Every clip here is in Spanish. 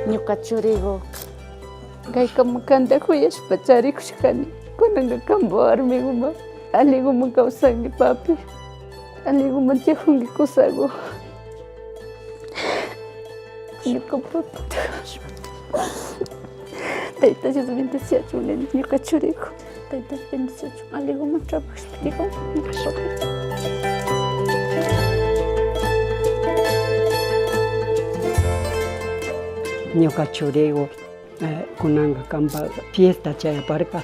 ñuka churigo kaykamakanta kuyashpa charikushkani kunanka kanpa warmiguma alliguma kawsanki papi alliguma tiyajunki kusago ñuka papita tayta Dios bendiciachun ñuka churigo tayta Dios bendiciachun alliguma trabajashpatigo ñuka churigo kunanka kanpa fiesta chayaparka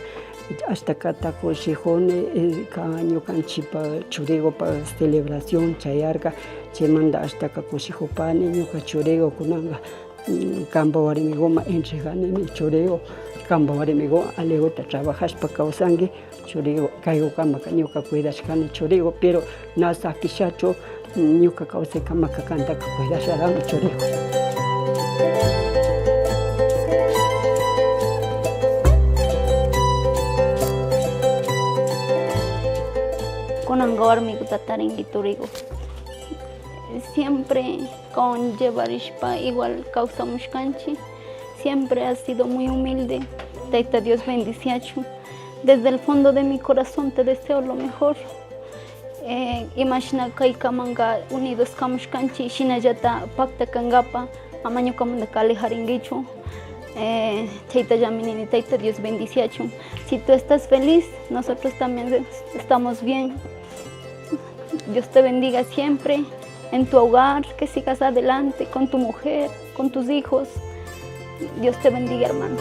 hasta katakushijuni ñukanchikpa churigopa celebración chayarka chaymanta hasta kushijupani ñuka churigo kunanka kanpa warmiguma entreganimi churigo kanpa warmigo alegota trabajashpa kawsanki churigo kaykukamaka ñuka cuidashkani churigo pero na sakishachu ñuka kawsaykamaka kantaka cuidasharami churigo. Kunanka warmiku tatarinki turigo siempre conllevarishpa igual kawsamushkanchik siempre ha sido muy humilde tayta Dios bendiciachun desde el fondo de mi corazón te deseo lo mejor imashna kaykamanka unidos kamushkanchik shinallata pakta kankapa ama ñukamanta alejarinkichu chaytallami nini tayta Dios bendiciachun si tú estás feliz nosotros también estamos bien. Dios te bendiga siempre en tu hogar, que sigas adelante con tu mujer, con tus hijos. Dios te bendiga, hermano.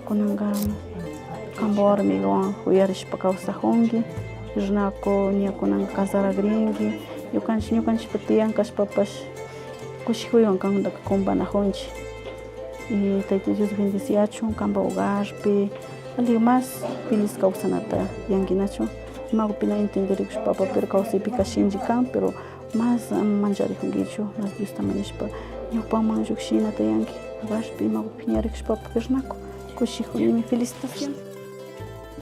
Kunanka kanpa warmiwan uyarishpa kawsajunki rirnako ñakunanka casaragrinki ñukanchikpa tiyan kashpapash kushikuywan kantaka kumpanajunchik y tayta Dios bendiciachun kanpa hogarpi alli más feliz kawsanata yankinachun imapipina entenderikushpapa pero kawsaypi kashinchik kan pero más mancharijunkichu más Diosta manishpa ñawpakman llukshinata yanki hogarpi imapipi ñarikushpapa rirnako kushikuymi felicitación.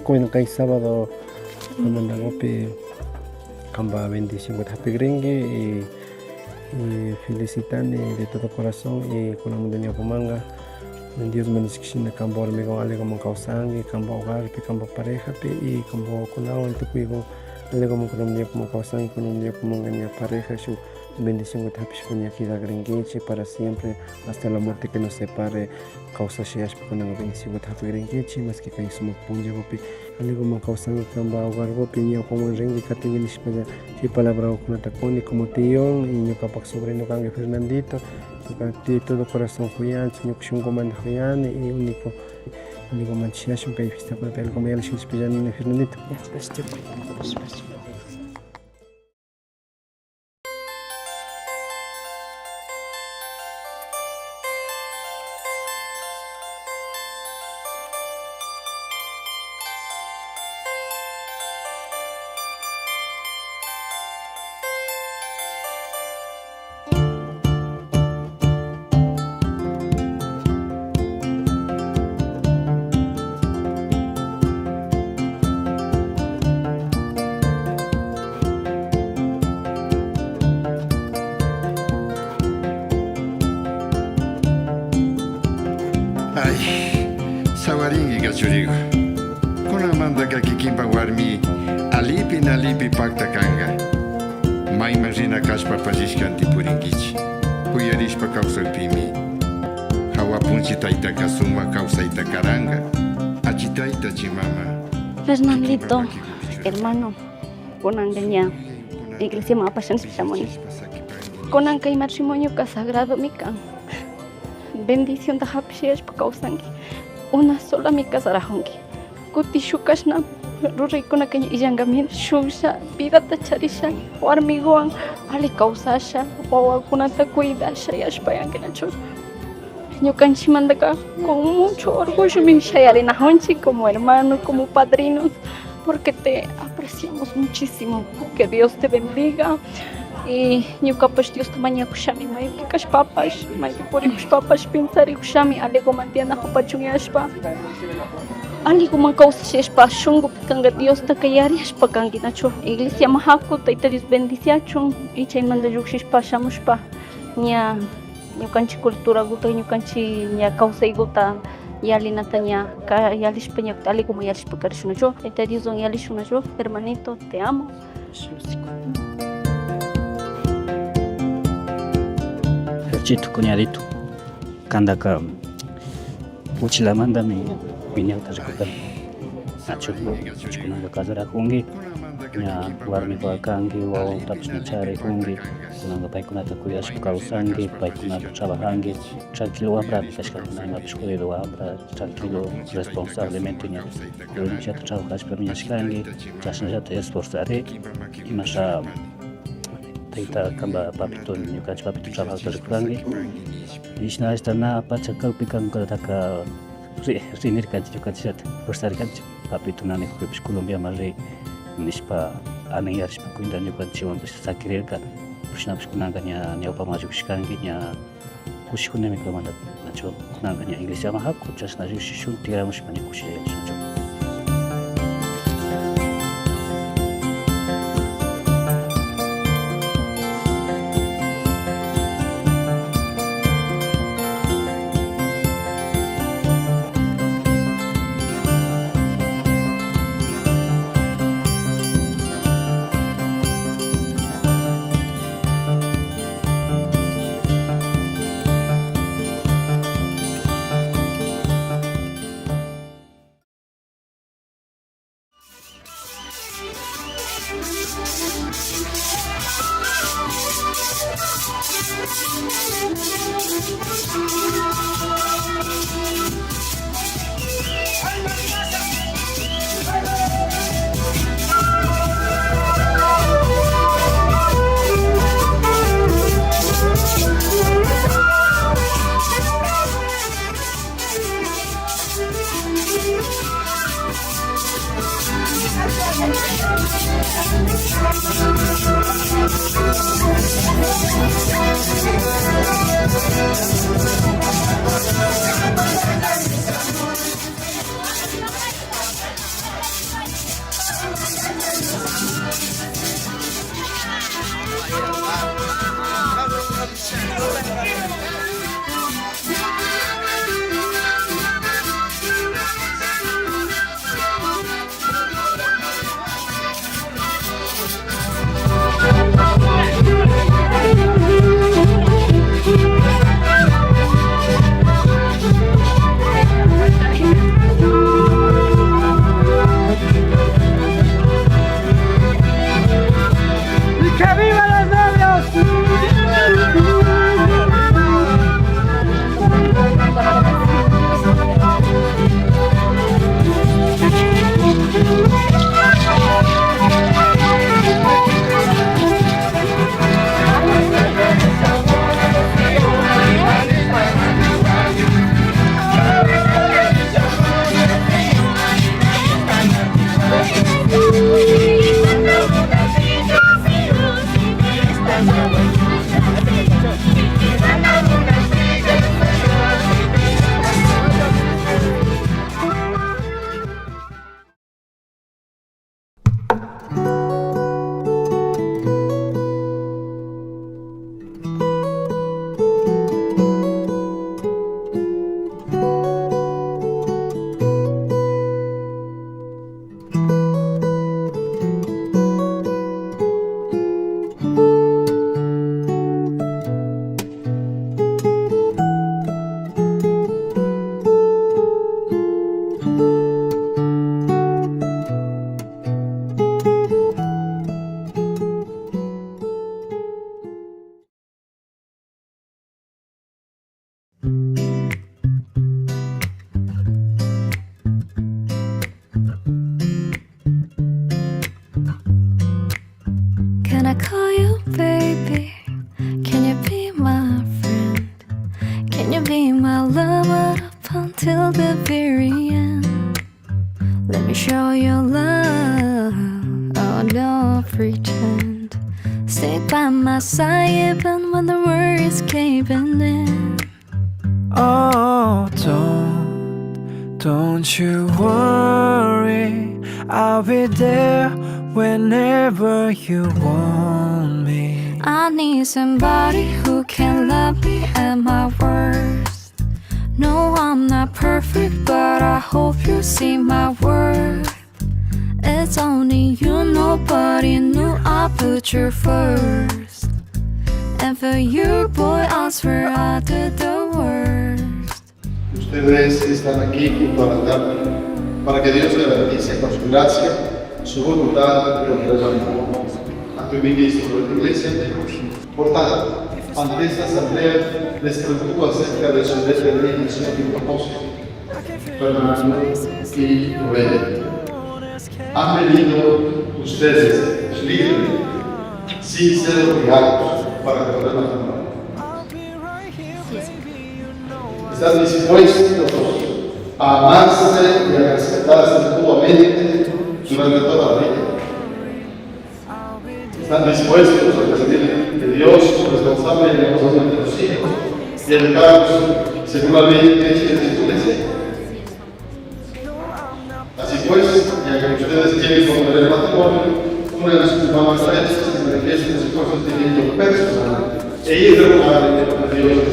Bueno, kay sábado mandangopi kanpa bendición hapigrinki y felicitando de todo corazón y con la mundial pomanga Dios bendiciona kanpa warmigo alegoma kawsanki kanpa hogarpi kanpa parejapi y kanpa kunawan tukuigo alegoma con la mundial como kawsanki con la mundial pomanga ña pareja su bendición hapishpa ña kidagrinkichi para siempre hasta la muerte que nos separe kawsashiyashpa con la bendición hapigrinkichi más que kay sumak punllagopi alegoma kawsanki kanpa hogargopi ñawpaman rinki katinki nishpa chay palabra kuni como tío y ñukapak sobrino kanki Fernandito de todo corazón juyanchi ñuka shunkumanta juyani y único manchashun kay fiesta para el como ya le shishpillani Fernandito. Sawaringiga churigo kunamantaka kikinpa warmi alipi pakta kanga mayman rina kashpa pallishkanti purinkichi kuyarishpa kawsaypimi hawapunchi taytaka suma kawsayta karanga achitayta chimama. Fernandito, hermano, kunanka ña iglesia mapashanishpamuni kunanka matrimonio sagrado mi kan bendición ta hapishiyashpa kawsanki una sola mi casarajunki kuti shukashna ruraykuna illankami shusha vidata charisha warmigowan ali kawsasha wawakunata cuidasha yashpayankinachu ñukanchikmantaka con mucho orgullo mi shayarinajunchik como hermanos como padrinos porque te apreciamos muchísimo. Que Dios te bendiga. Y ñukapash Dios mañakushami maypi kashpapash maypi purikushpapash pintarikushami alego mantiana hupachun yashpa aliguman kawsashpa shunqupi kanqa Diosta kayariashpa kankinachu iglesia mahaku Tayta Dios bendiciachun y chaymanta lluqshishpa shamushpa ña ñukanchik culturakuta ñukanchik ña kawsaykuta yalinata ña yalishpa ña aliguman yalishpa karishunachu Tayta Dioswan yalishunachu hermanito te amo. Chito cuñadito kandaka uchilamandami piñata rikukan nacho kunanga kasarakunki ña warmiqa kanki wawatapish ña charikunki kunanga paykunata kuyashpa kawsanki paykunata trabajanki tranquilo wambrata kashkakuna imapish jodido wambra tranquilo responsablemente ña ñata trabajashpa wiñashkanki chashnallata esforzare imasha Tayta kamba papito ñukanchik papito trabajata rikurkanki ishna na pacha kawpi kankataka rinirkanchik ñukanchikllata fuerzarkanchik papito nanikupish Colombiaman riy nishpa anayarishpa kuynta ñukanchikwanpish sakirirka pushnapish kunanka ña ñawpama llushkanki ña kushikkunami kamanta nacho kunanka ña iglesiaman haku chashna llushishun tigramushpa ña kushillayashunchuk. Can I call you baby? Can you be my friend? Can you be my lover up until the very end? Let me show you love, oh don't pretend. Stick by my side even when the world is caving in. Oh, Don't you worry, I'll be there whenever you want me. I need somebody who can love me at my worst. No, I'm not perfect, but I hope you see my worth. It's only you, nobody knew I put you first. And for you, boy, I swear I did the worst. Ustedes están aquí junto al altar para que Dios le bendice con su gracia, su voluntad y el amor a tu ministro de la iglesia. Por tanto, ante esta asamblea les preocupo acerca de su determinación y propósito. Fernando y Rubén, han venido ustedes libres, sin ser obligados para poder matar. Están dispuestos a amarse y a respetarse mutuamente durante toda la vida. Están dispuestos a recibir de Dios responsable y responsable de los hijos y educarlos según la ley que hecha en su iglesia. Así pues, ya que ustedes quieren proponer el matrimonio, una de sus mamás se manifiesta en su consentimiento personal e irrevocable de Dios.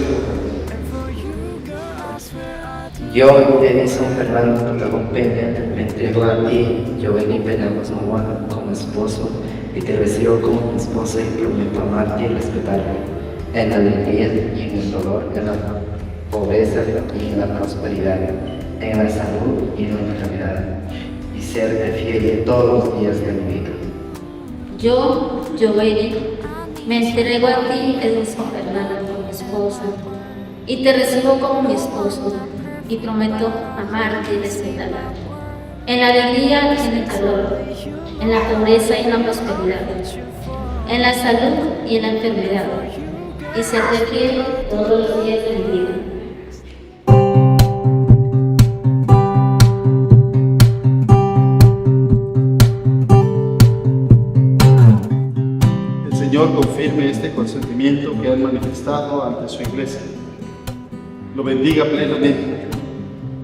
Yo, Edison Fernando Torragón Peña, me entrego a ti, Jovenny Penagos Maguana, como esposo, y te recibo como mi esposa y prometo amarte y respetarte, en la alegría y en el dolor, en la pobreza y en la prosperidad, en la salud y en la enfermedad, y serte fiel todos los días de mi vida. Yo, Jovenny, me entrego a ti, Edison Fernando, como esposa, y te recibo como mi esposo, y prometo amarte y respetarte, en la alegría y en el calor, en la pobreza y en la prosperidad, en la salud y en la enfermedad, y serte fiel todos los días de mi vida. El Señor confirme este consentimiento que han manifestado ante su iglesia. Lo bendiga plenamente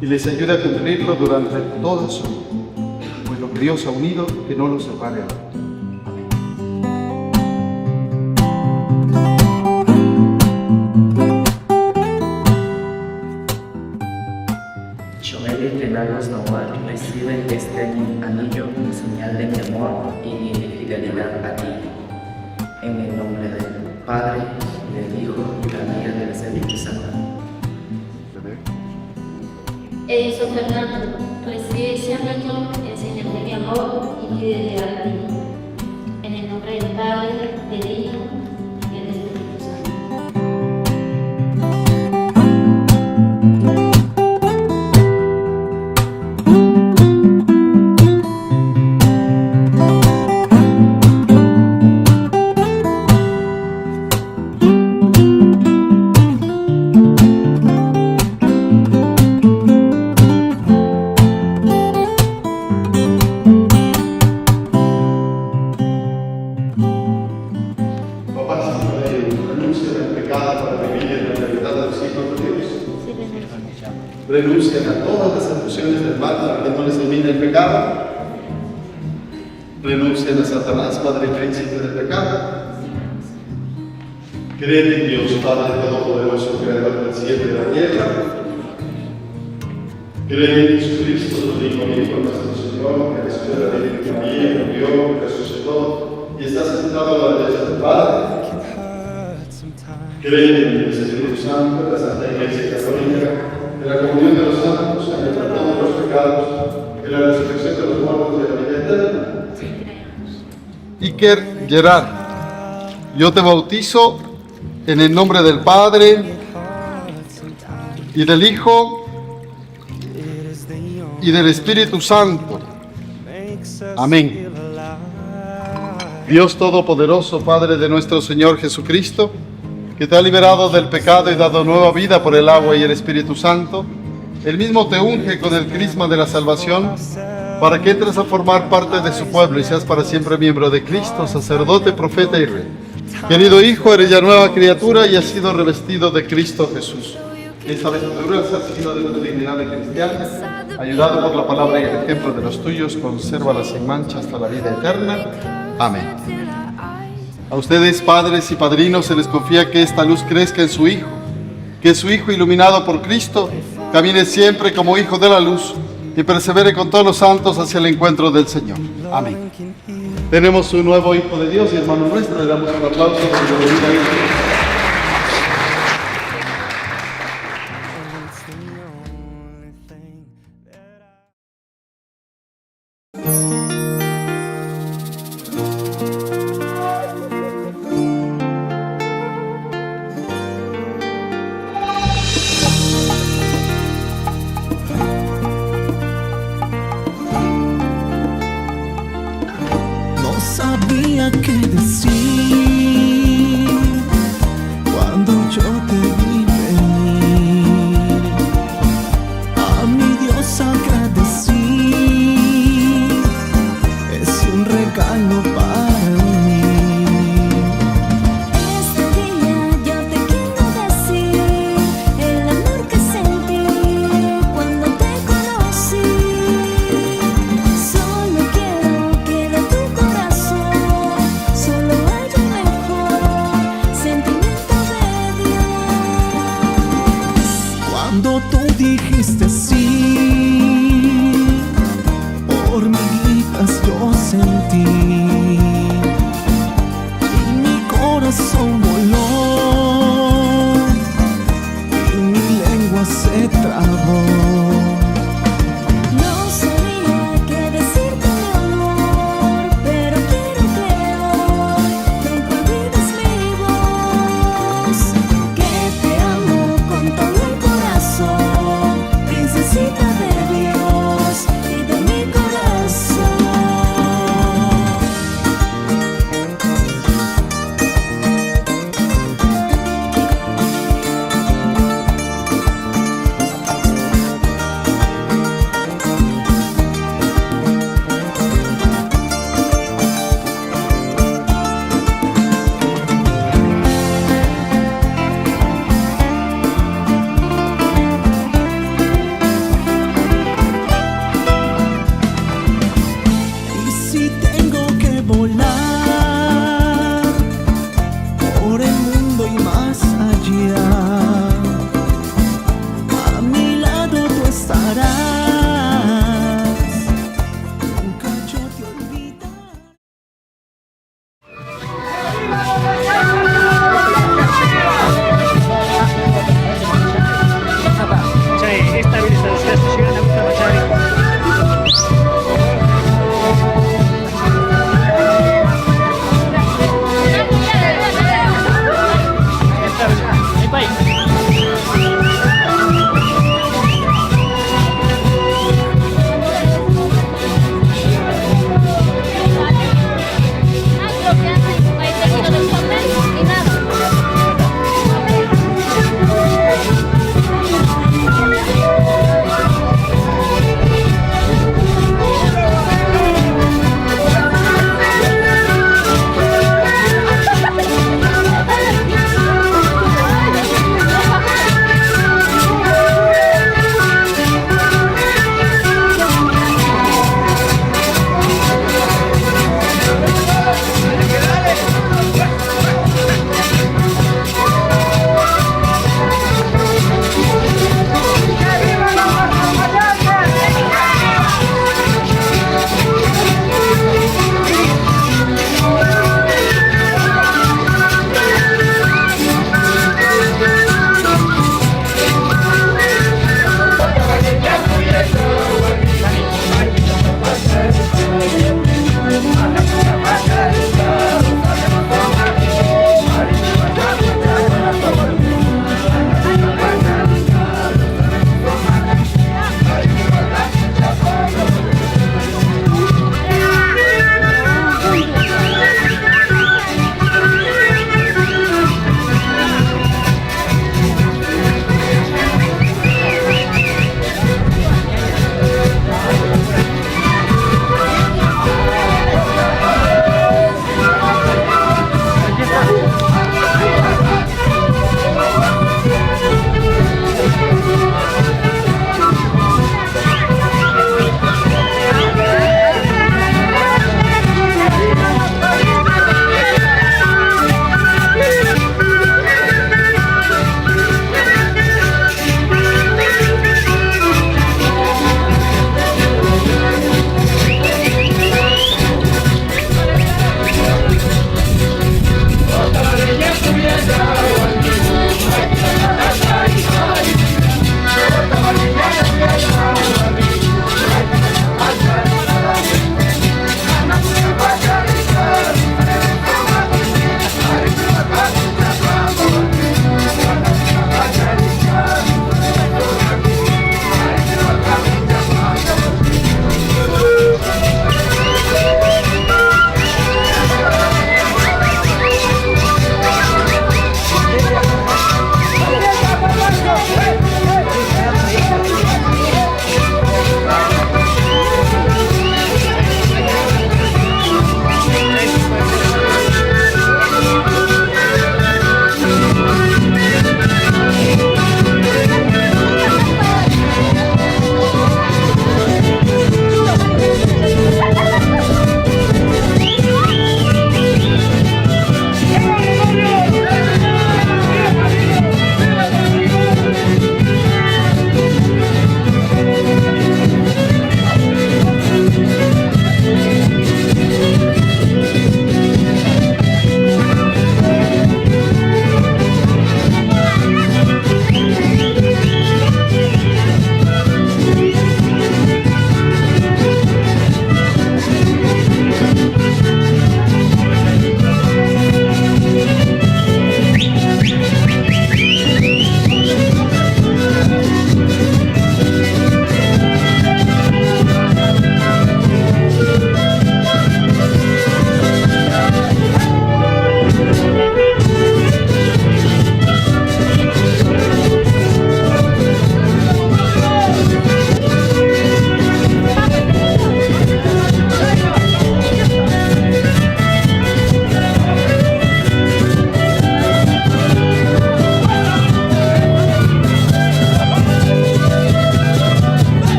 y les ayude a cumplirlo durante toda su vida, pues lo que Dios ha unido, que no lo separe. Jovenny Penagos Maguana recibe este anillo en señal de mi amor y mi fidelidad a ti. En el nombre del Padre, del Hijo y del Espíritu Santo. Edison Fernando, recibe ese anillo en señal de mi amor y fidelidad a ti. En el nombre del Padre, del Hijo y del Espíritu Santo. Renuncian a todas las seducciones del mal para que no les domine el pecado. Renuncian a Satanás, padre y príncipe del pecado. Creen en Dios, Padre Todopoderoso, Creador del cielo y de la tierra. Creen en Jesucristo, su Hijo, nuestro Señor, que resucitó de la Virgen María, murió, resucitó y está sentado a la derecha del Padre. Creen en el Espíritu Santo, la Santa Iglesia Católica, en la comunión de los santos, en el perdón de los pecados, en la resurrección de los muertos y de la vida eterna. Iker Gerard, yo te bautizo en el nombre del Padre y del Hijo y del Espíritu Santo. Amén. Dios Todopoderoso, Padre de nuestro Señor Jesucristo, que te ha liberado del pecado y dado nueva vida por el agua y el Espíritu Santo, Él mismo te unge con el crisma de la salvación para que entres a formar parte de su pueblo y seas para siempre miembro de Cristo, sacerdote, profeta y rey. Querido Hijo, eres ya nueva criatura y has sido revestido de Cristo Jesús. Esta vestidura se ha sido de tu dignidad de cristiano, ayudado por la palabra y el ejemplo de los tuyos, consérvala sin mancha hasta la vida eterna. Amén. A ustedes, padres y padrinos, se les confía que esta luz crezca en su Hijo, que su Hijo, iluminado por Cristo, camine siempre como Hijo de la luz y persevere con todos los santos hacia el encuentro del Señor. Amén. Tenemos un nuevo Hijo de Dios y hermano nuestro, le damos un aplauso por su vida. No sabía qué decir cuando yo te vi venir. A mi Dios agradecí, es un regalo para mí. Este día yo te quiero decir el amor que sentí cuando te conocí. Solo quiero que de tu corazón solo haya un mejor sentimiento de Dios. Cuando tú dijiste sí, hormiguitas yo sentí y mi corazón voló y mi lengua se trabó. No sabía qué decirte, mi amor, pero quiero que hoy nunca olvides mi voz. Que te amo con todo el corazón, princesita de Dios y de mi corazón.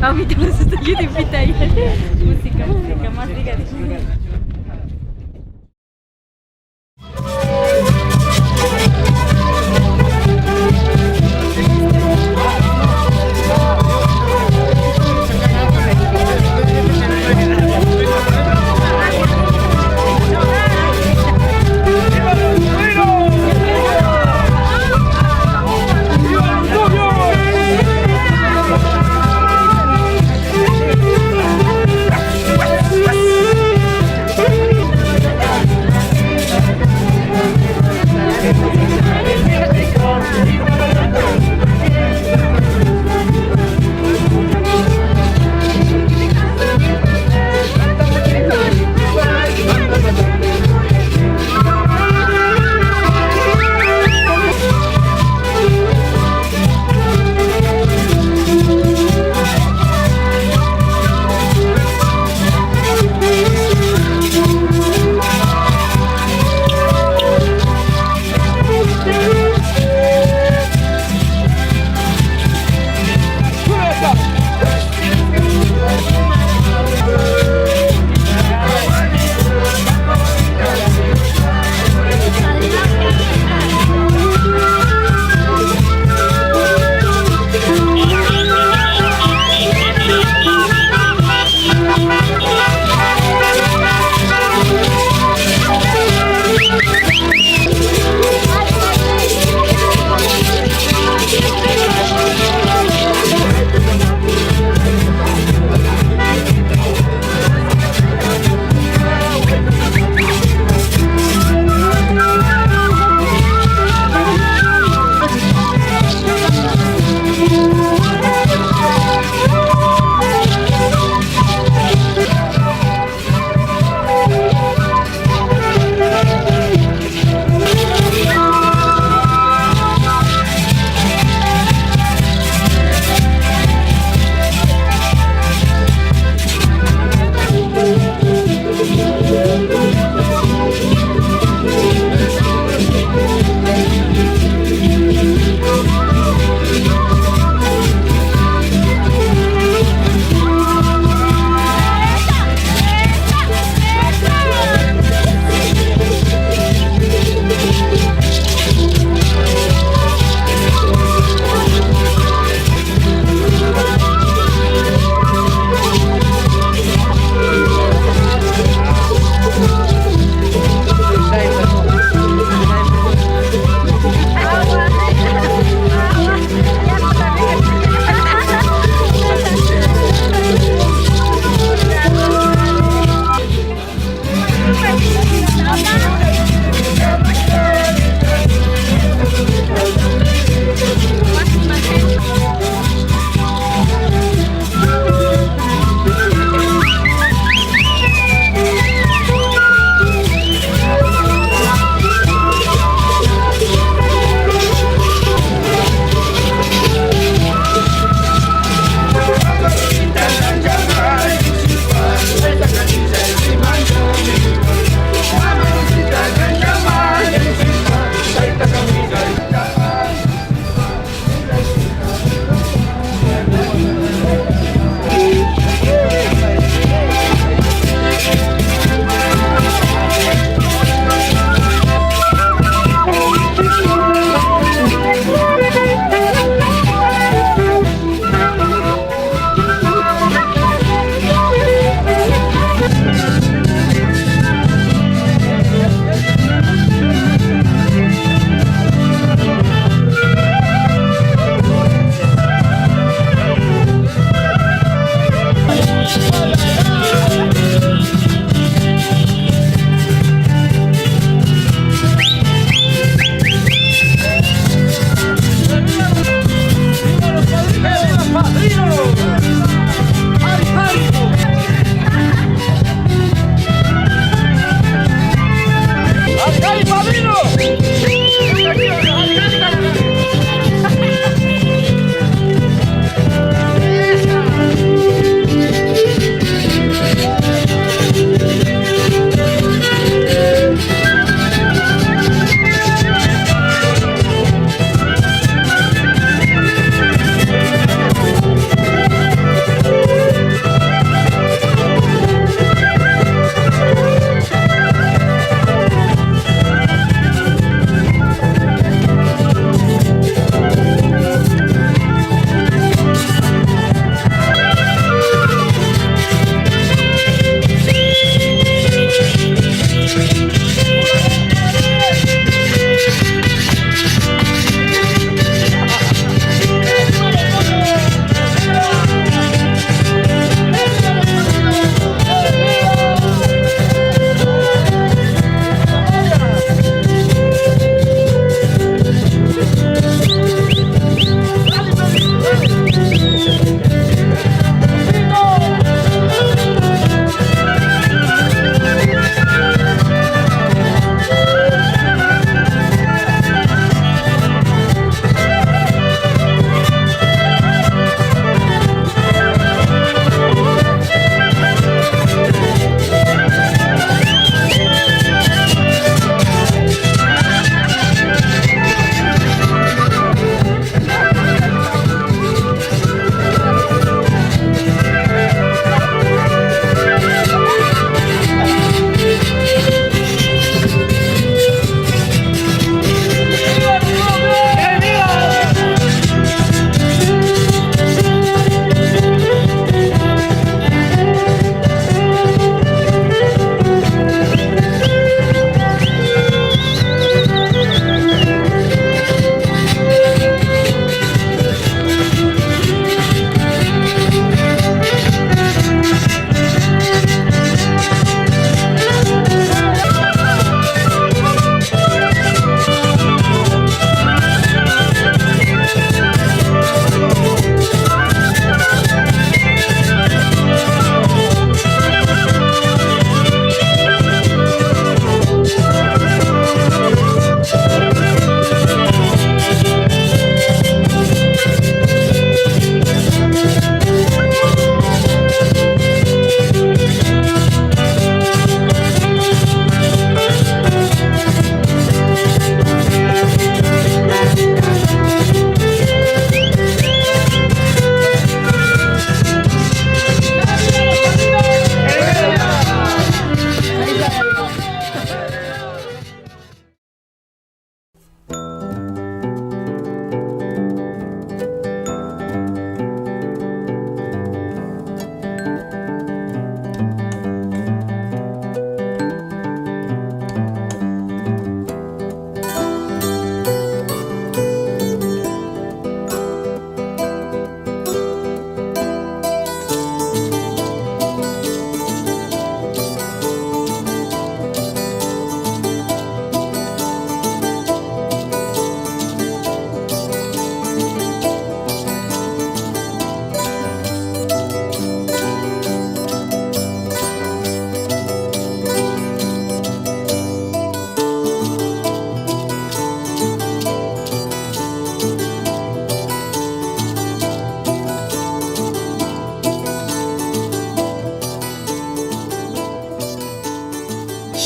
Papi, yo les estoy de pita ahí. Música, más diga.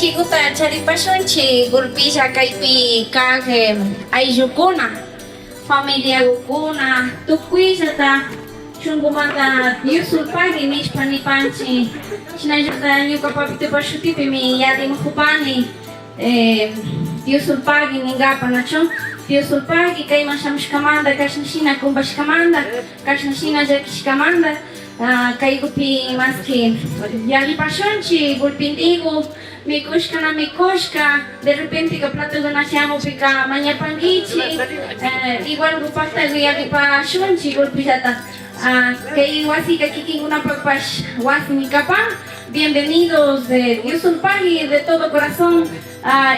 Chikuta charipashunchi gulpisha kaypi kaq ayllukuna, familiakuna, tukuysata shunkumanta yusulpagi nishpa nipanchik. Shinallata ñuka papitupa shutipimi yadimukupani yusulpagi ninkapa nachu. Yusulpagi kayman shamushkamanta kashnashina kumpashkamanta, kashnashina llakishkamanta kaykupi maski yallipashunchik gulpintiku mikushka mikushka de repente ka platuguna shamupika mañapankichik igual grupaktaku yallipashunchik gulpillata kay wasika kikinkunapapash wasimi kapan. Bienvenidos de Yusulpagi de todo corazón.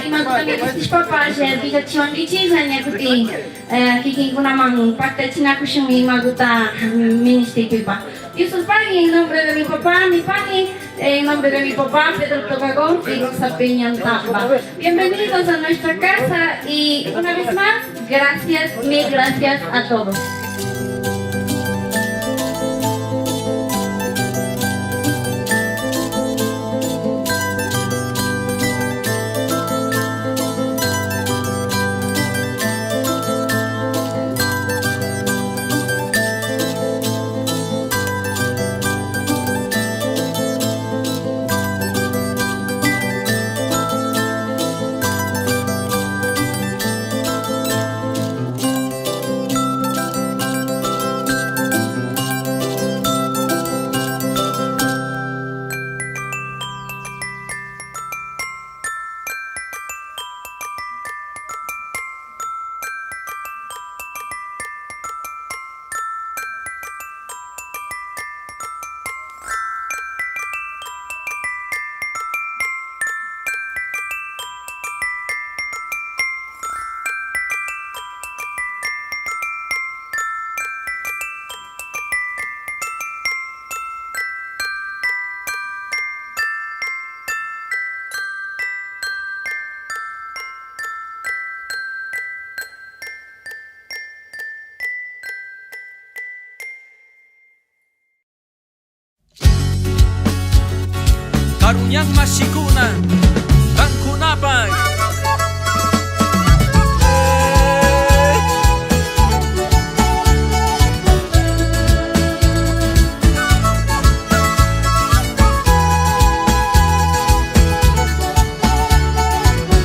Imakuta mikushpapash pichachiwankichik ñakuti kikinkunaman paktachinakushunmi imakuta ministipipa. Yusulpagi en nombre de mi papá, mi pani, en nombre de mi papá, Pedro Tocagón y Rosa Peña Antamba. Bienvenidos a nuestra casa y una vez más, gracias, mil gracias a todos. Karunyang masikuna bangkunapay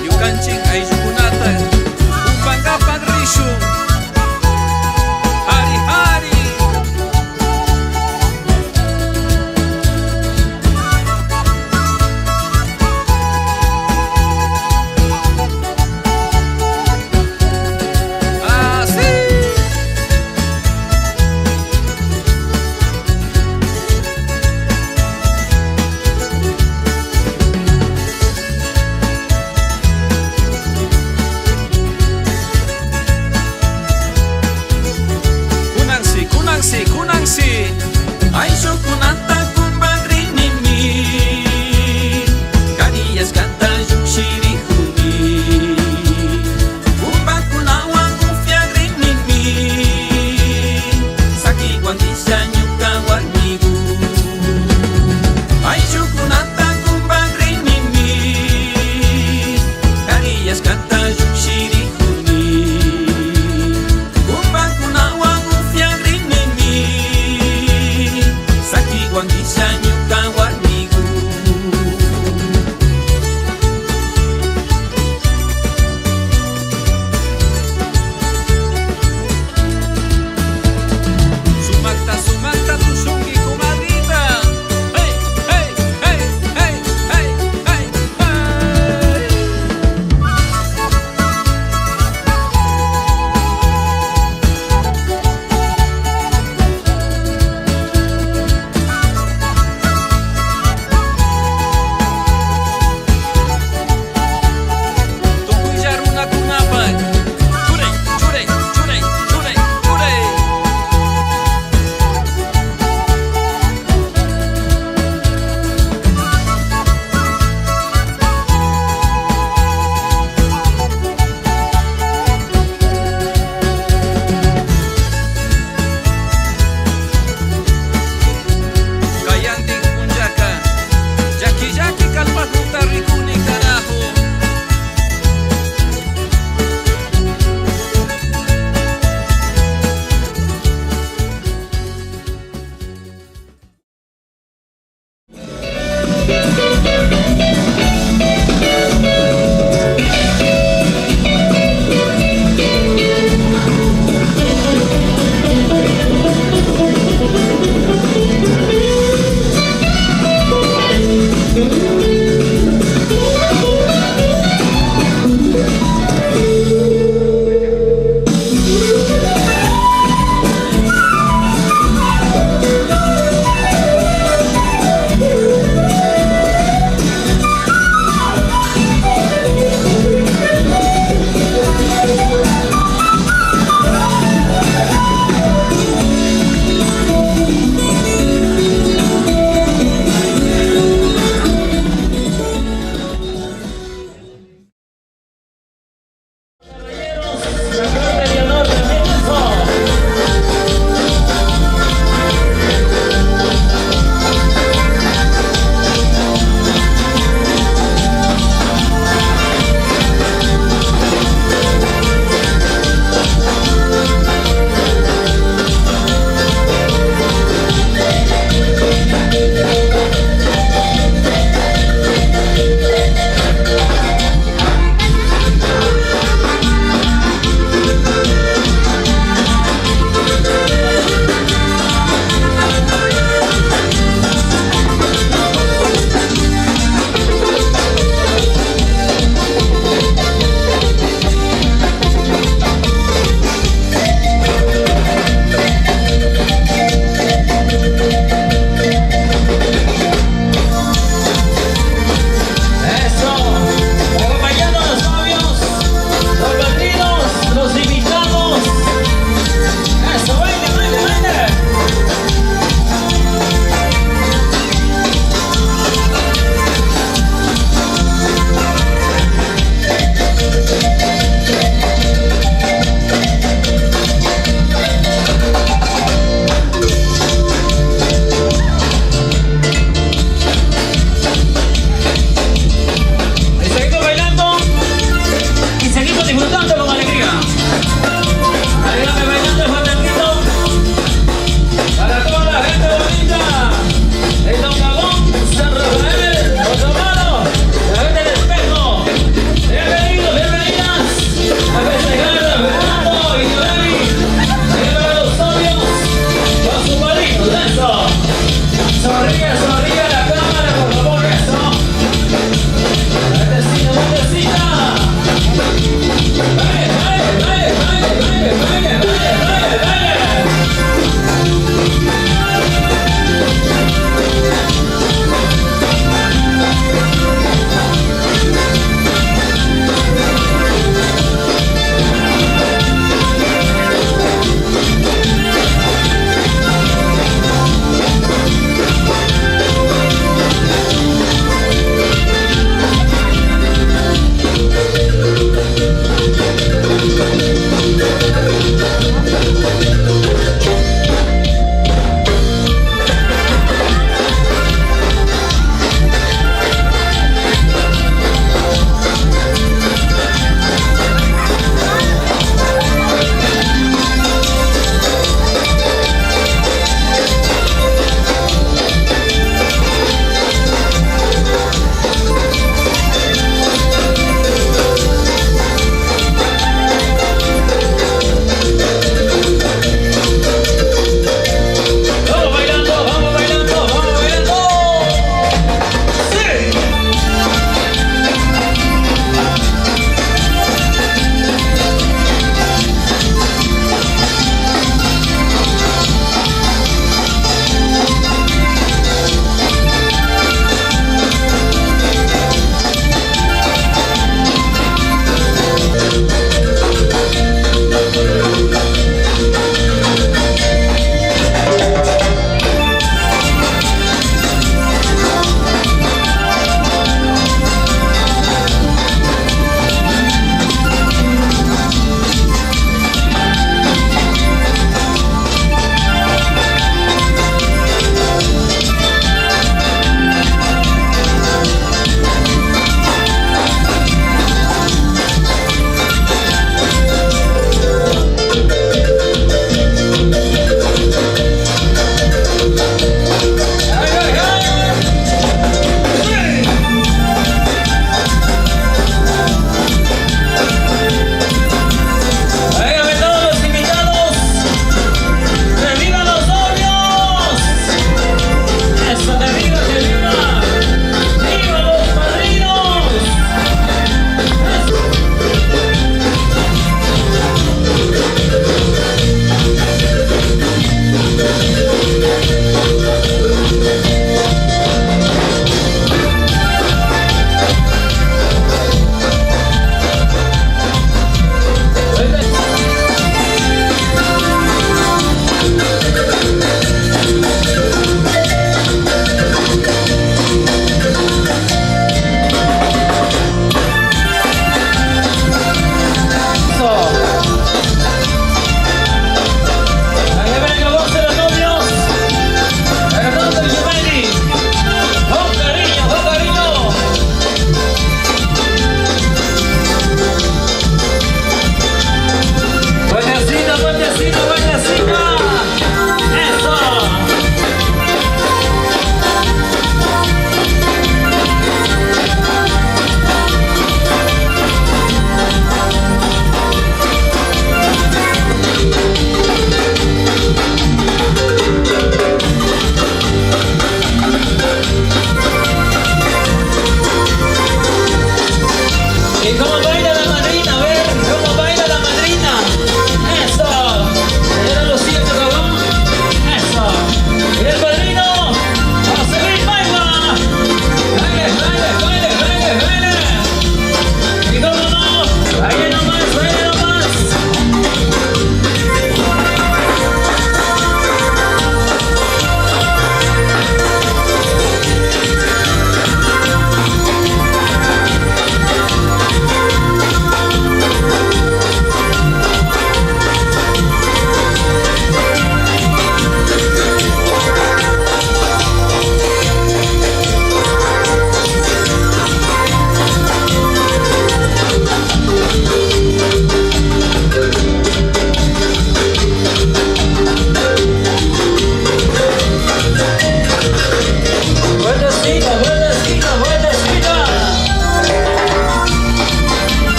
yukanchik ayllukunata umpankapan rishun hari hari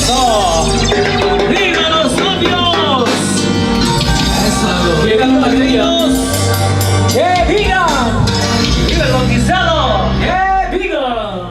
Eso. ¡Viva los novios! Eso. ¡Vivan los novios! ¡Que vivan! ¡Viva el bautizado! ¡Que vivan!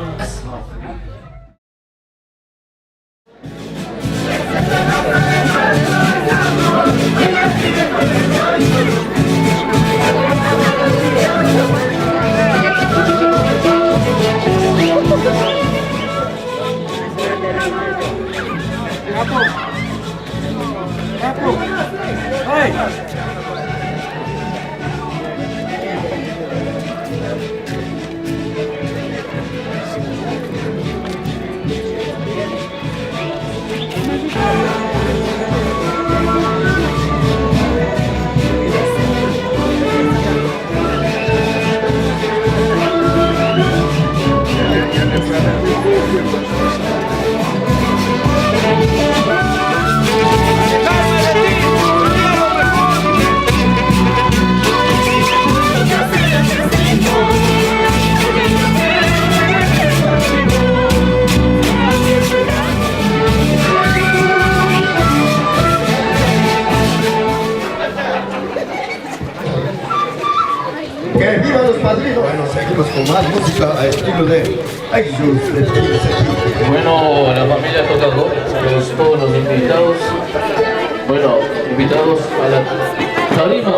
¡Que vivan los padrinos! Bueno, seguimos con más música a estilo de Exodus del Bueno, la familia toca todos los invitados. Bueno, invitados a la tarima.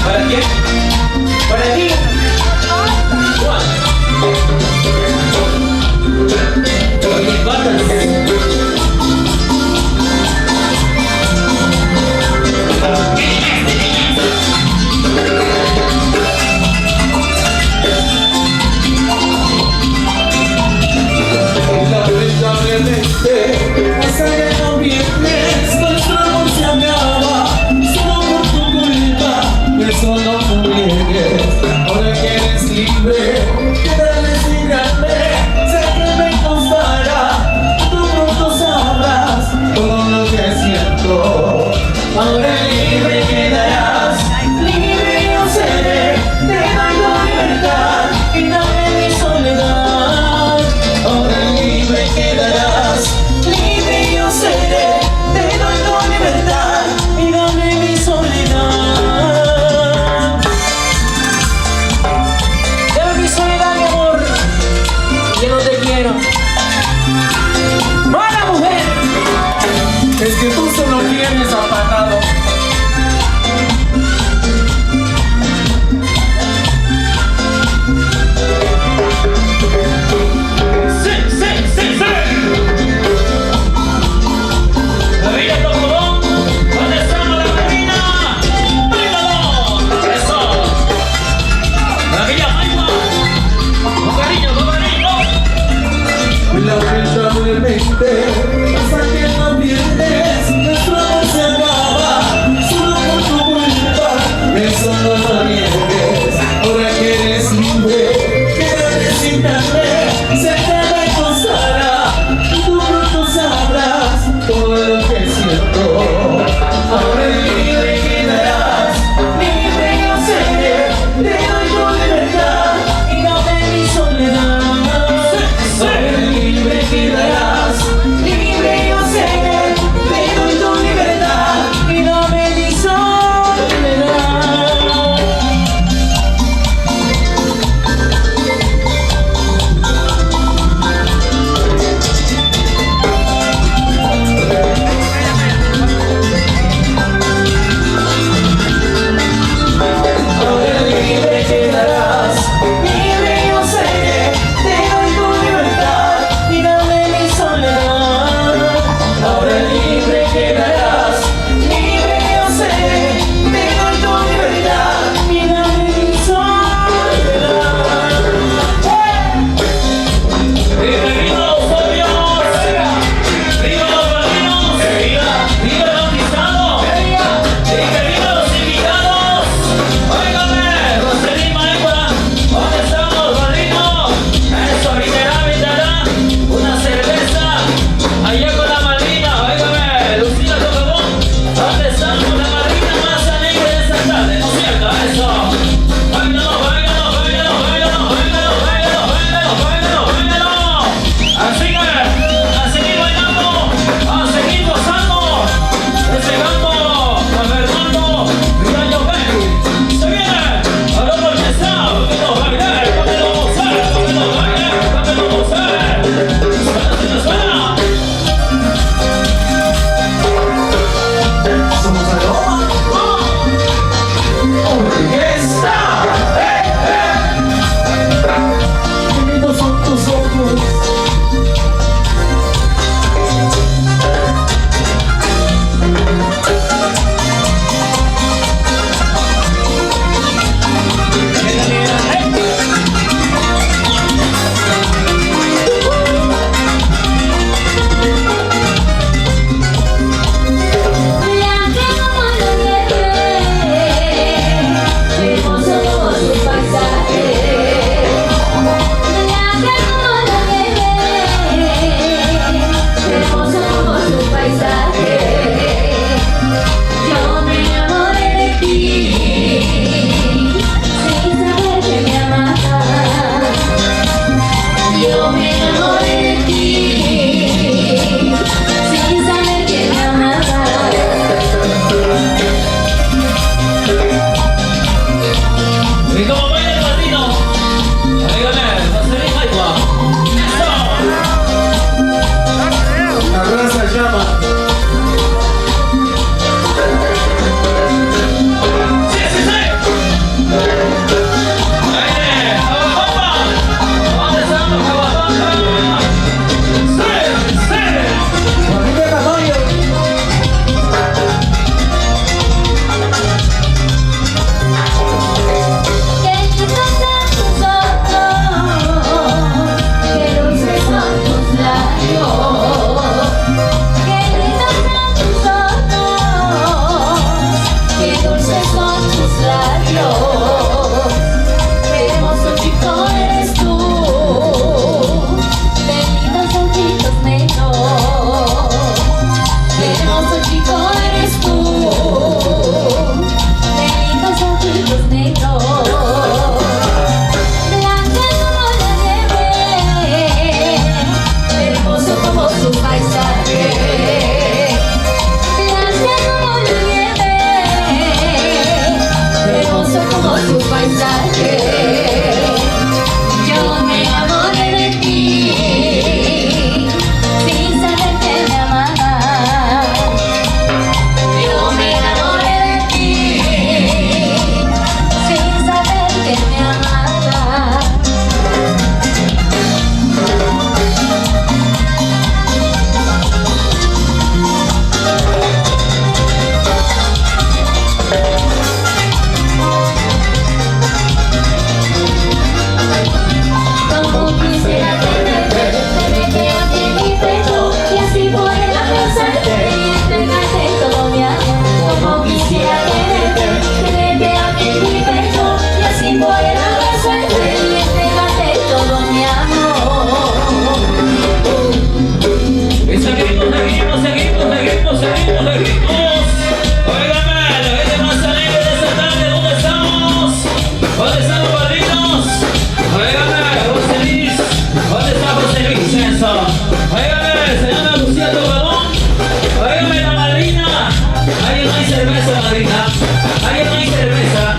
¿Para quién? Para ti. Juan. Por mis patas. Lamentablemente, hasta que no vienes, nuestro amor se acaba. Solo por tu culpa, eso no me niegues. Ahora que eres libre, quédate sin grande. Sé que me costará, tú pronto sabrás todo lo que siento. Ahora libre quedarás, libre yo seré. Te doy la libertad y dame mi soledad. Ahora libre quedarás, libre yo seré. Te doy tu libertad y dame mi soledad. Dame mi soledad, mi amor. Yo no te quiero. ¡Mala mujer! Es que tú solo quieres apagado. ¡Sí, sí, sí, sí! La Villa Tocodón, ¿dónde estamos la Marina? ¡Bailalo! ¡Eso! La Villa Maigua, con cariño, con cariño. Lamentablemente, hasta que no vienes, nuestro amor se acaba. Solo por tu culpa, eso no lo niegues. Ahora que eres libre, quédate sin darme. Sé que me costará, tú pronto sabrás todo lo que siento. Ahora libre quedarás, libre yo seré. Te doy tu libertad y dame mi soledad. Ahora libre quedarás, libre yo seré. Te doy tu libertad y dame mi soledad. Ahora libre quedarás, libre yo seré. Te doy tu libertad y dame mi soledad. Ahora libre quedarás, libre yo seré. Te doy tu libertad y dame mi soledad. ¡Viva los novios! ¡Viva los padrinos! ¡Viva el bautizado! ¡Y que viva los invitados! ¡Óigame! Roselín Maigua, ¿dónde estamos, padrino? Eso, brindará una cerveza allá con la madrina. Óigame, Lucila Tocodón, ¿dónde estamos? La madrina más alegre de esta tarde, ¿no es cierto? Eso. ¡Váyalo, váyalo, váyalo, váyalo, váyalo, váyalo, váyalo, váyalo, váyalo! Así que, a seguir bailando, a seguir gozando, festejando a Fernando Villaño Baby. Se viene a lo orquestado, que nos bailar, que nos gozar, que nos bailar, que nos gozar. Suena, suena. Somos Aroma Orquesta. Qué lindos son tus ojos. Vicenzo. Óigame, señora Lucía Tocadón. Óigame, la madrina. Ahí no hay cerveza, madrina. Ahí no hay cerveza.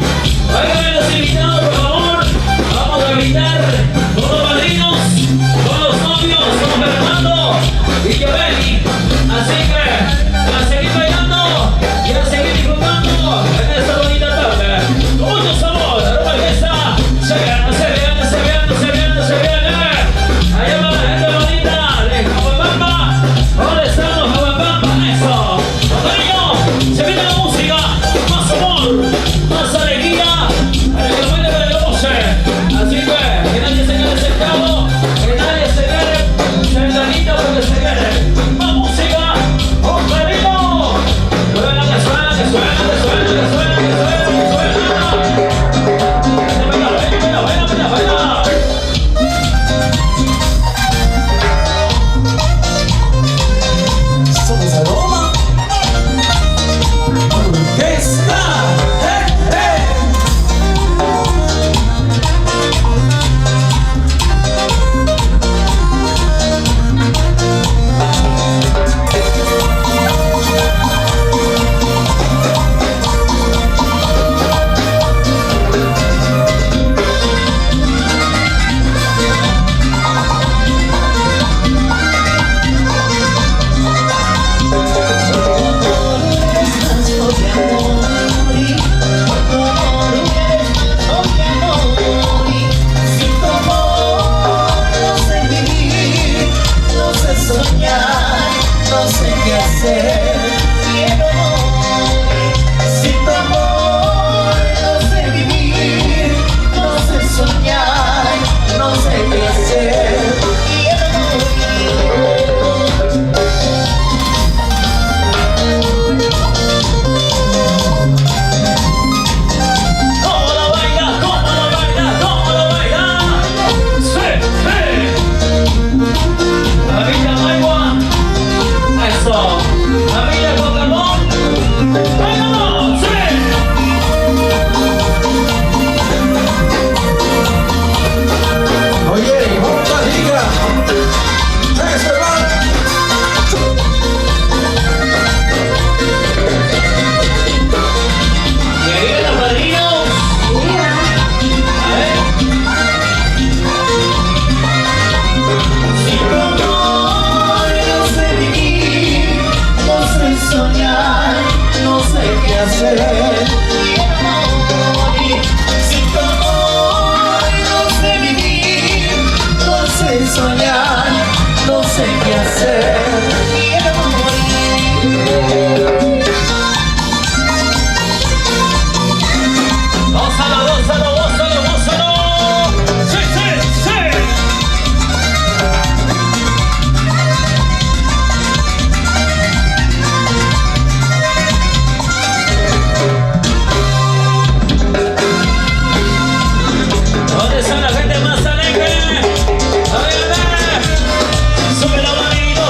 Óigame, los invitados, por favor. Vamos a brindar con los padrinos, con los novios, con Fernando y Giovanni. Así que, a seguir bailando y a seguir disfrutando en esta bonita tarde. Con mucho sabor, aroma de mesa. Se viene, se viene, se viene, se viene, se viene. Allá va la gente bonita de Jaguapamba. ¿Dónde estamos, Jaguapamba? Eso. Cariño, se viene la música. Más amor, más alegría. Para que lo baile, para que lo goce. Así que nadie se quede sentado. Que nadie se quede sentadito porque se quede. Más música. ¡Un cariño! Suena, que suena, que suena, que suena, que suena, que suena, que suena. Baila, baila, baila, baila, baila. Somos aroma. Orquesta.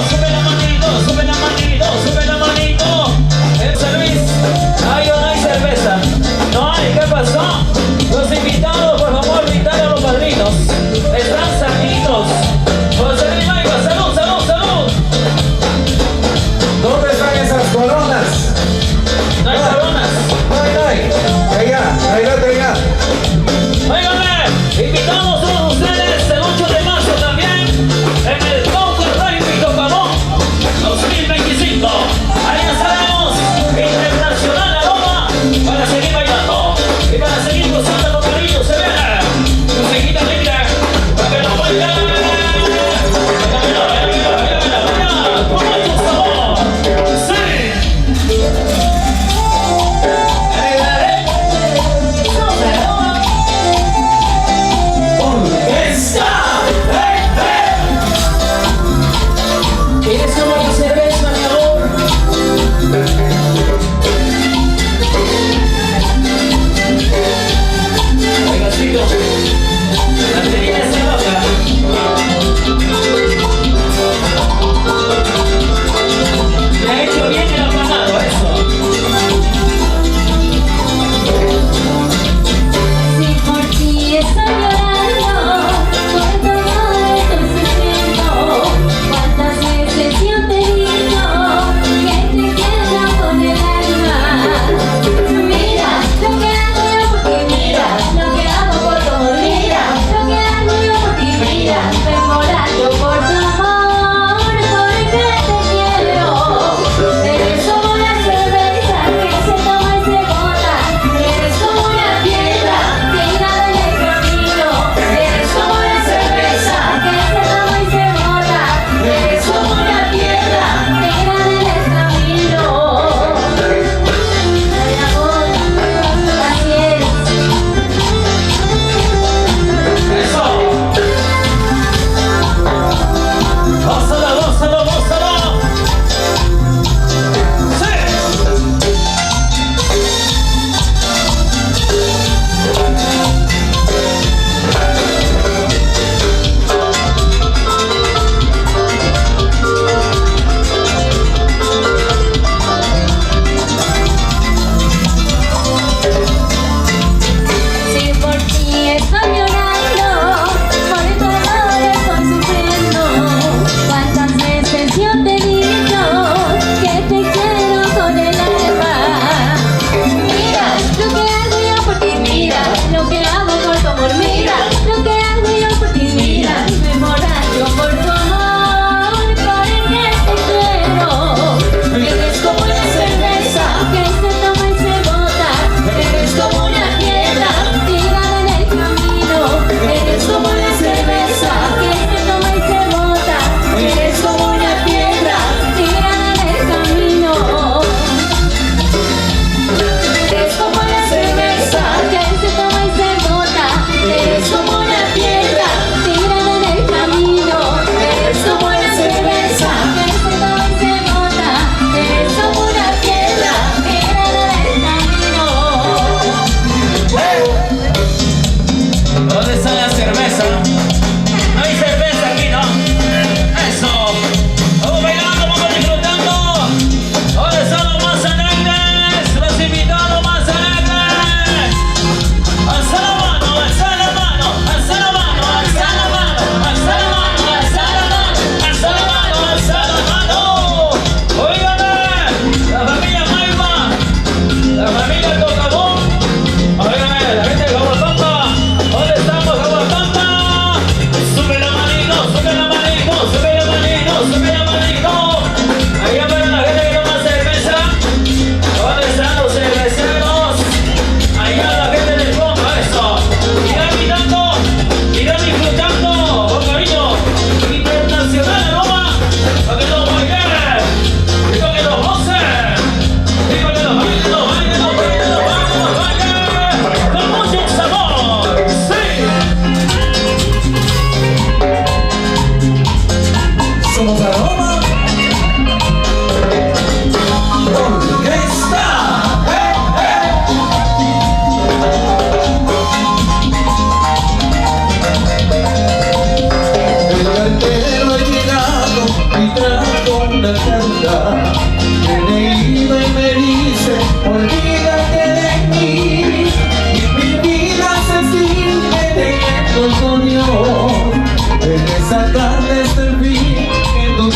Sube la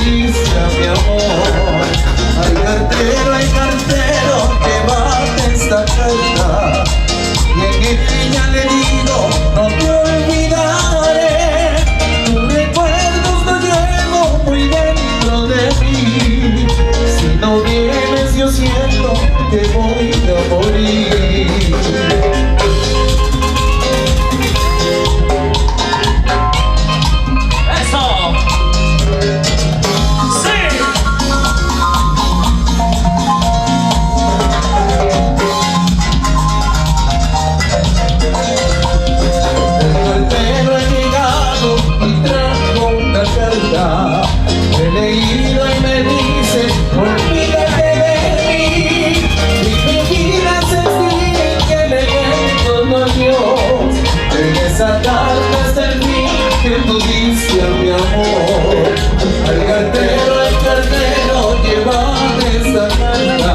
diste a mi amor. Ay cartero, llévate esta carta. Y en ella le digo, no te olvidaré. Tus recuerdos los llevo muy dentro de mí. Si no vienes yo siento que voy a morir. He leído y me dice, olvídate de mí. Y mi vida sentí que le todo a Dios. En esa carta está el fin que tú diste a mi amor. Al cartero, llévate esta carta.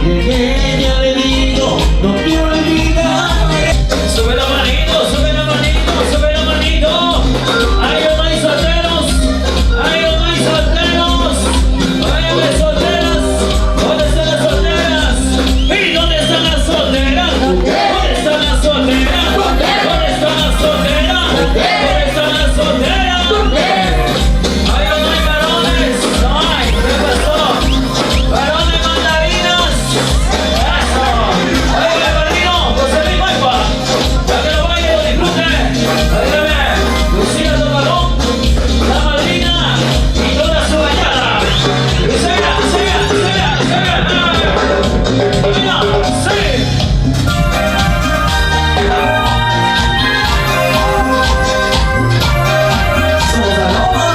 Y en ella le digo, no te olvidaré. Sube la manito, sube la manito, sube la manito. Ay, no hay solteros. Ay, no hay solteros. Óyeme, solteras. ¿Dónde están las solteras? ¿Y dónde están las solteras? ¿Dónde están las solteras? ¿Dónde están las solteras? ¿Dónde están las solteras? Ay, no hay varones. No hay. ¿Qué pasó? Varones mandarinas. Eso. Oye, Martino, José mi Maipa. Ya que lo baile, lo disfrute. Óyeme, Lucía Tocarón, la madrina y toda su bañada. Lucía, Lucía, Lucía, Lucía. Mira, sí. Somos Aroma.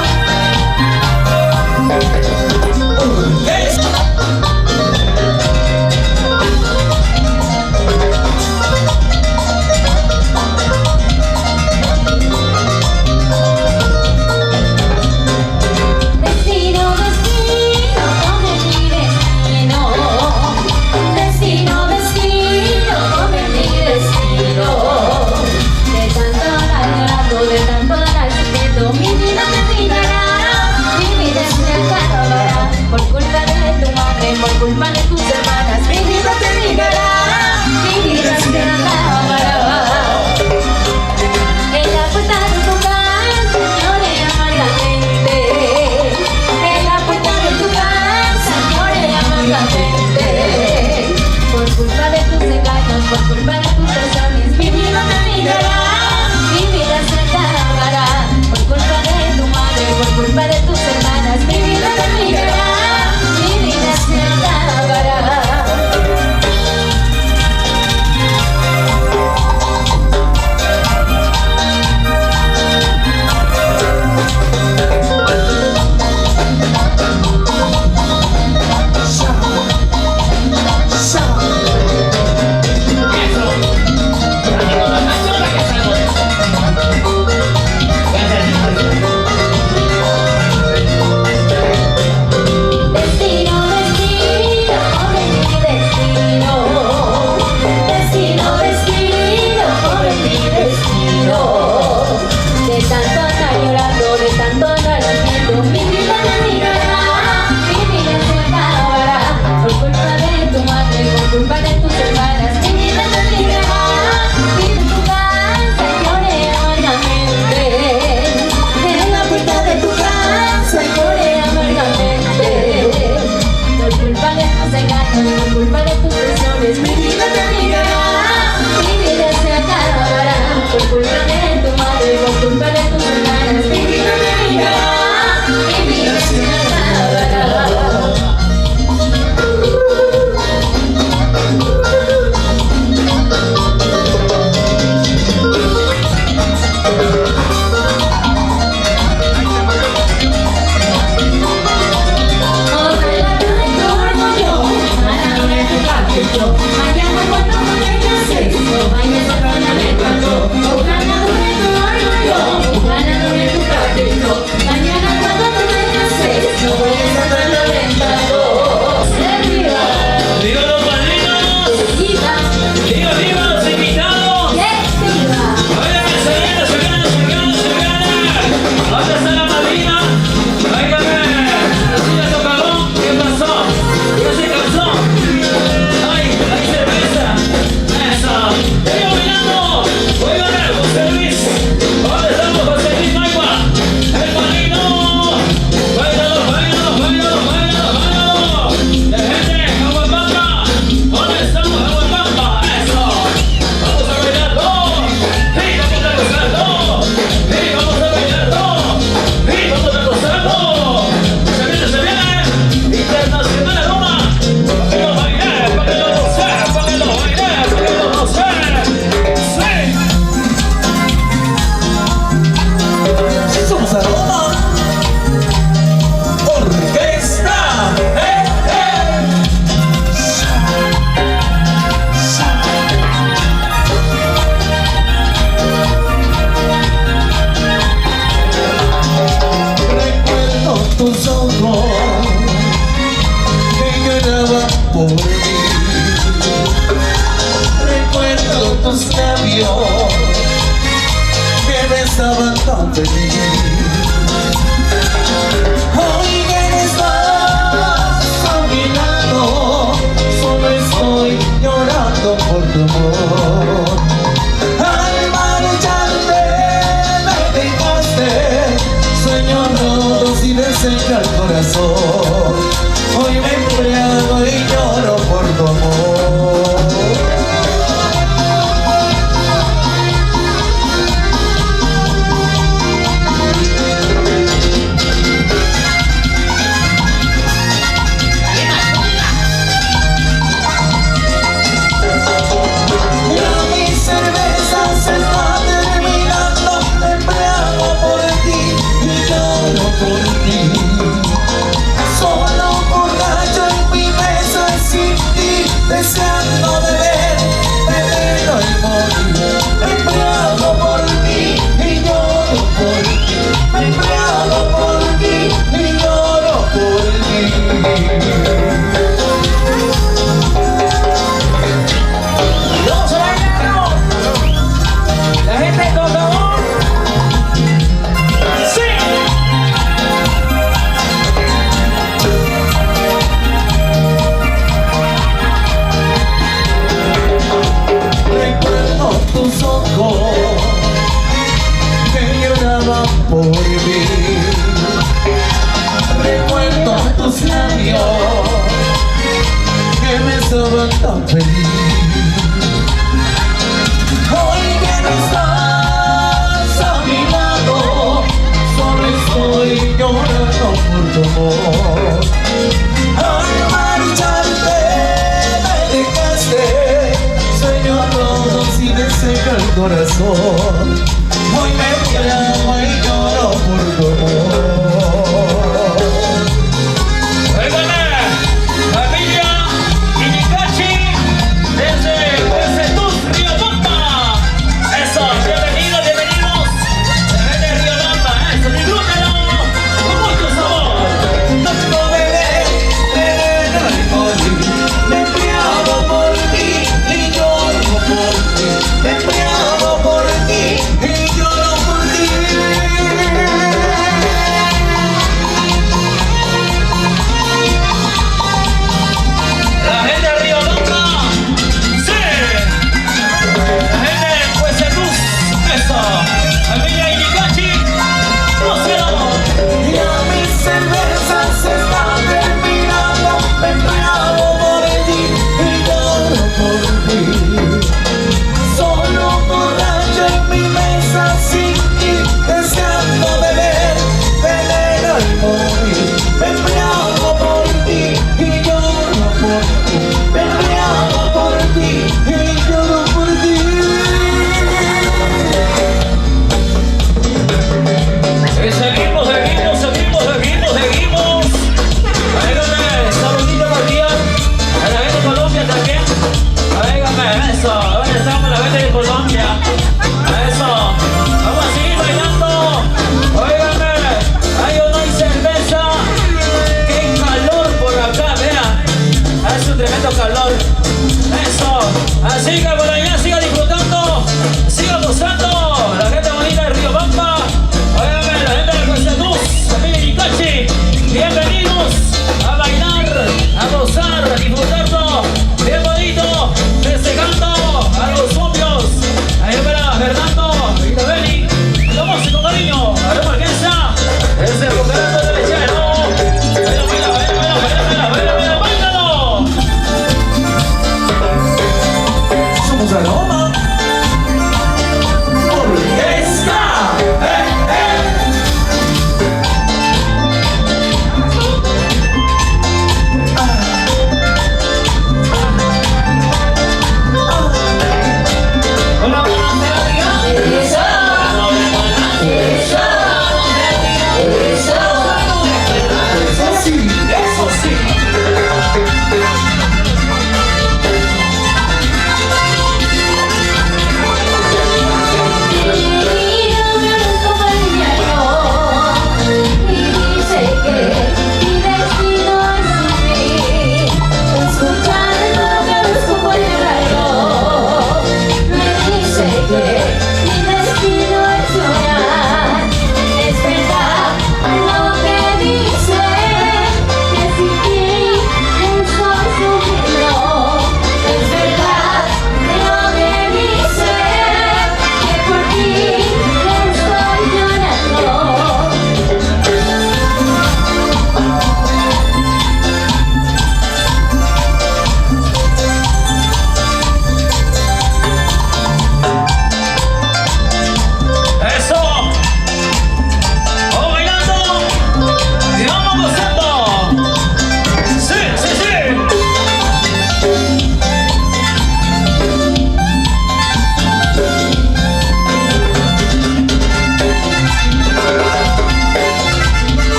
Destino, destino, convertí destino. Destino, destino, convertí destino. De tanto andar llorando, de tanto andar sufriendo, mi vida terminará, mi vida se acabará. Por culpa de tu madre, por culpa de tus hermanas, mi vida terminará, mi vida se acabará. En la puerta de tu casa lloré amargamente. En la puerta de tu casa lloré amargamente. Por culpa de tus engaños, por culpa de tus razones, mi vida terminará, mi vida se acabará. Por culpa de tu madre, por culpa de tus hermanas, mi vida terminará, mi vida se acabará. tus ojos que lloraban por mí. Recuerdo tus labios que besaban tan feliz. Hoy que no estás a mi lado, solo estoy llorando por tu amor. Al marcharte me dejaste sueños rotos y desecha el corazón. Hoy me embriago y lloro por tu amor. Deseando beber, veneno y morir. Me embriago por ti y lloro por ti. Me embriago por ti y lloro por ti. ¡Vamos a bailarlo! La gente de Cocabón. ¡Sí! Recuerdo tus ojos que lloraban por mí. Recuerdo tus labios que me estaban tan feliz. Hoy que no estás a mi lado, solo estoy llorando por tu amor. Al marcharte me dejaste sueños rotos y deseca el corazón. Hoy me embriago y lloro por tu amor. ¡Óigame! Familia Inicachi desde Tus Riobamba. Eso, bienvenidos, bienvenidos. Desde Riobamba, eso, disfrútenlo con mucho sabor. No beber, veneno y morir. Me embriago por ti y lloro por ti. Me embriago por ti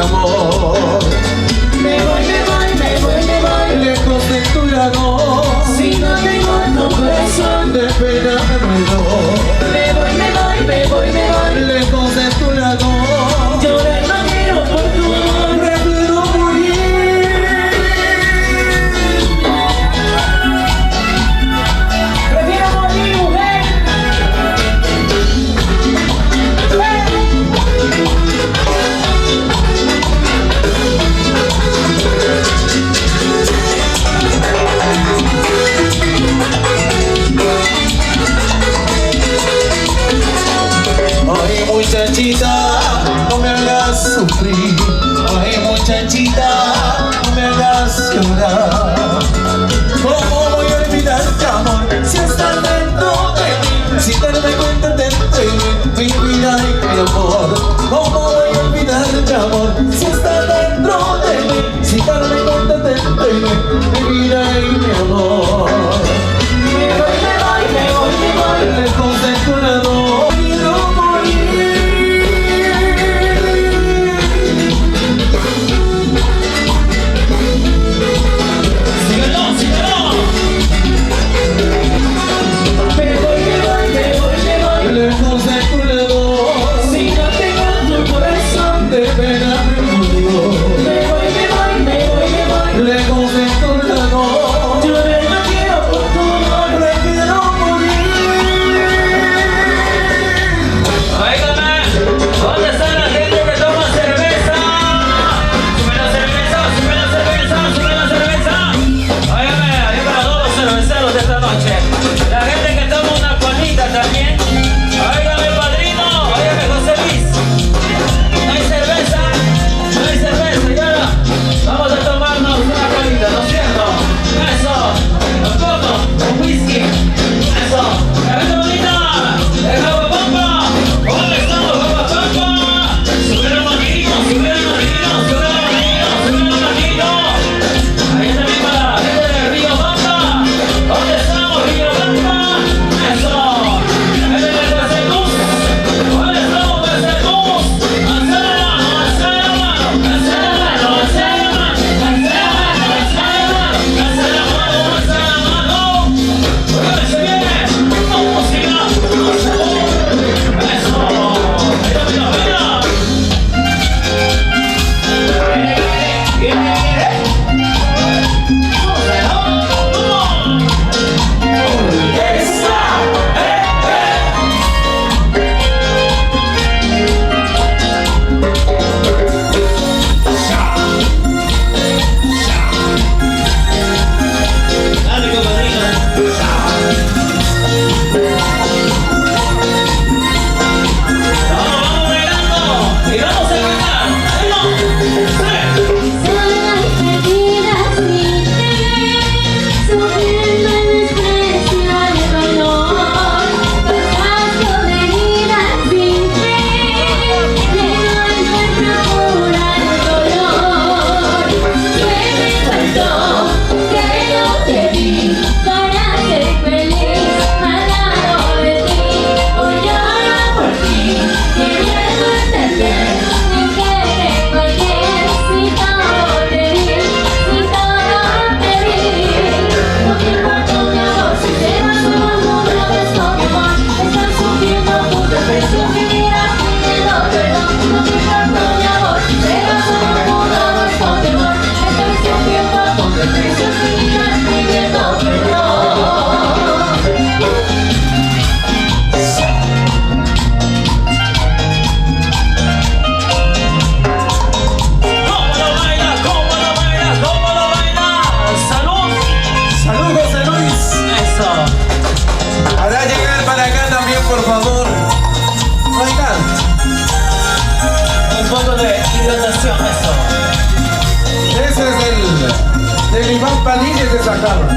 amor. Me voy, me voy, me voy, me voy, lejos de tu lado. Si no tengo tu corazón, de pena me muero. Me voy, me voy, me voy, me voy, lejos de tu lado. Llorar no quiero por tu amor, prefiero morir. Prefiero morir, mujer. Ay, muchachita, no me hagas sufrir. Ay, muchachita, no me hagas llorar. ¿Cómo voy a olvidar tu amor si estás dentro de mí? Si darme cuenta dentro de mí, mi vida y mi amor. ¿Cómo voy a olvidar tu amor si estás dentro de mí? Si darme cuenta dentro de mí, mi vida y mi amor. Me voy, me voy, me voy, me voy, lejos de tu lado. Quiero morir. Síguelo, síguelo. Me voy, me voy, me voy, me voy, lejos de tu lado. Si no tengo tu corazón, de pena me muero. Me voy, me voy, me voy, me voy, lejos de tu lado. Llorar no quiero por tu amor, prefiero morir. Óigame, ¿dónde está la gente que toma cerveza? Sube la cerveza, sube la cerveza, sube la cerveza. Óigame, ahí para todos los cerveceros de esta noche. La gente que toma una cuanita también. Óigame, padrino, óigame, José Luis. No hay cerveza, no hay cerveza, y ahora vamos a tomarnos una cuanita, ¿no es cierto? Eso, ¿no como? Un whisky, eso. La gente bonita, el Jabapampa. ¿Dónde estamos, Jabapampa? Sube la manito, sube la manito, sube la manito, sube la manito. Ahí también para la gente del Río Bamba. ¿Dónde estamos, Río Bamba? Eso. La gente del Huesencús. ¿Dónde estamos, Huesencús? Alza la mano, alza la mano, alza la mano, alza la mano, alza la mano, alza la mano, alza la mano, alza la mano. Oigan, se viene. Música, música. Eso. Mira, mira, mira. Dale, compadrito. Vamos bailando y vamos a cantar. Solas perdidas sin ti, sufriendo el desprecio al dolor. Pasando de heridas sin ti, lleno encuentro cura el dolor. ¿Qué me faltó? Que no te vi para ser feliz al lado de ti. Hoy lloro por ti, queriendo entender en que te fallé. Si todo te di, si todo te di. No te importa mi amor, si te vas solo al mundo ves con mi amor. Estás sufriendo mucho, pero vivirás pidiendo perdón. No te importa mi amor, si te vas solo al mundo ves con mi amor. Estás sufriendo mucho, pero vivirás pidiendo perdón. ¿Cómo lo baila? ¿Cómo lo baila? ¿Cómo lo baila? ¡Salud! Salud, José Luis. Eso. Hará llegar para acá también, por favor. Oigan, Un poco de hidratación, eso. ese es del Iván Palíñez de Zacarro.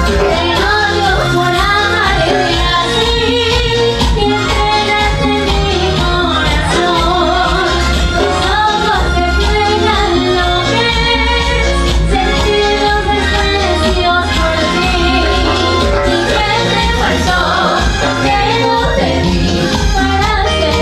Te odio por amarte así, y entregaste mi corazón. Tus ojos reflejan lo que es sentir los desprecios por ti. ¿Y qué te faltó? Que no te di para ser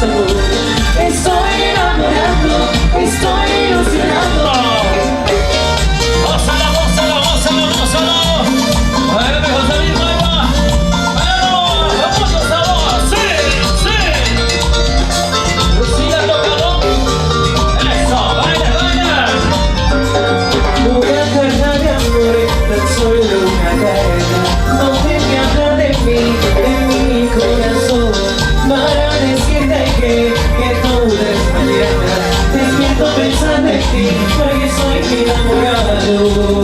amor. Estoy enamorado, estoy ilusionado. Gózalo, gózalo, gózalo, gózalo. Hágame gozar mi alma. ¡Vámonos! ¡Vamos, sabor! ¡Sí! ¡Sí! Lucía, tócalo. ¡Eso! ¡Baila, baila! Una carta de amor, tan solo una carta, donde me habla de mi corazón, para decirte que todas mañanas despierto pensando en ti, porque soy mi enamorado.